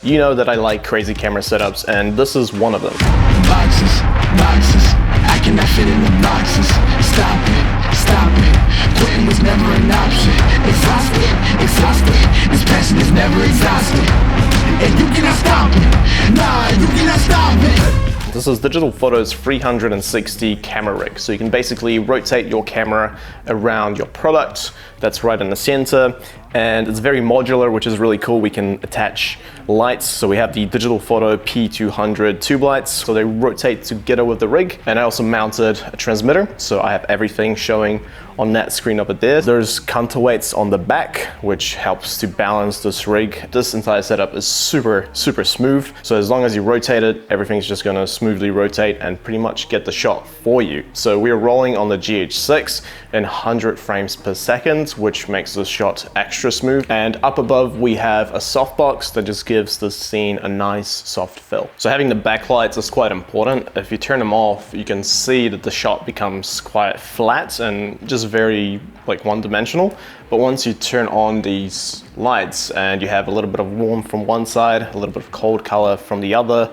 You know that I like crazy camera setups, and this is one of them. Boxes, boxes, I cannot fit in the boxes. Stop it, quitting was never an option. Exhausted, this passion is never exhausted. And you cannot stop it, nah, you cannot stop it. This is DigitalFoto's 360 camera rig. So you can basically rotate your camera around your product. That's right in the center. And it's very modular, which is really cool. We can attach lights. So we have the DigitalFoto P200 tube lights. So they rotate together with the rig. And I also mounted a transmitter. So I have everything showing on that screen over there. There's counterweights on the back, which helps to balance this rig. This entire setup is super smooth. So as long as you rotate it, everything's just gonna smoothly rotate and pretty much get the shot for you. So we are rolling on the GH6 in 100 frames per second, which makes this shot extra smooth. And up above, we have a softbox that just gives the scene a nice soft fill. So having the backlights is quite important. If you turn them off, you can see that the shot becomes quite flat and just very like one-dimensional. But once you turn on these lights and you have a little bit of warm from one side, a little bit of cold color from the other,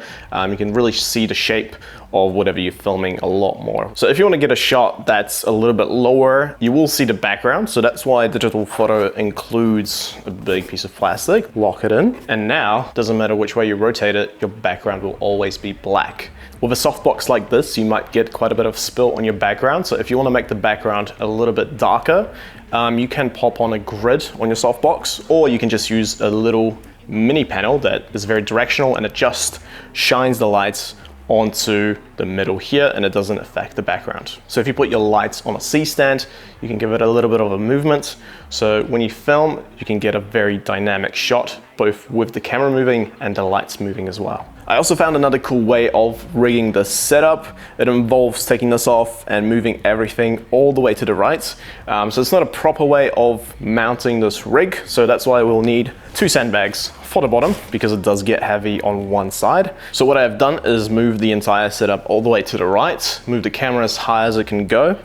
you can really see the shape of whatever you're filming a lot more. So if you want to get a shot that's a little bit lower, you will see the background. So that's why DigitalFoto includes a big piece of plastic. Lock it in. And now, doesn't matter which way you rotate it, your background will always be black. With a softbox like this, you might get quite a bit of spill on your background. So if you want to make the background a little bit darker, you can pop on a grid on your softbox, or you can just use a little mini panel that is very directional and it just shines the lights onto the middle here and it doesn't affect the background. So if you put your lights on a C-stand, you can give it a little bit of a movement. So when you film, you can get a very dynamic shot, both with the camera moving and the lights moving as well. I also found another cool way of rigging the setup. It involves taking this off and moving everything all the way to the right. So it's not a proper way of mounting this rig. So that's why we'll need 2 sandbags for the bottom, because it does get heavy on one side. So what I've done is move the entire setup all the way to the right, move the camera as high as it can go.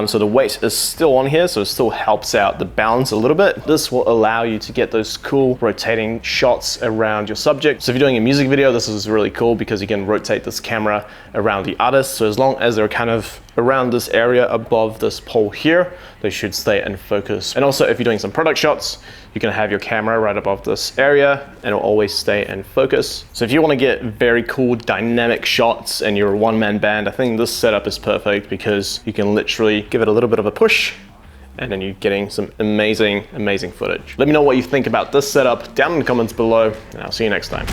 So the weight is still on here, so it still helps out the balance a little bit. This will allow you to get those cool rotating shots around your subject. So if you're doing a music video, this is really cool because you can rotate this camera around the artist. So as long as they're kind of around this area above this pole here, they should stay in focus. And also if you're doing some product shots, you can have your camera right above this area and it'll always stay in focus. So if you want to get very cool dynamic shots and you're a one-man band, I think this setup is perfect because you can literally give it a little bit of a push and then you're getting some amazing footage. Let me know what you think about this setup down in the comments below, and I'll see you next time.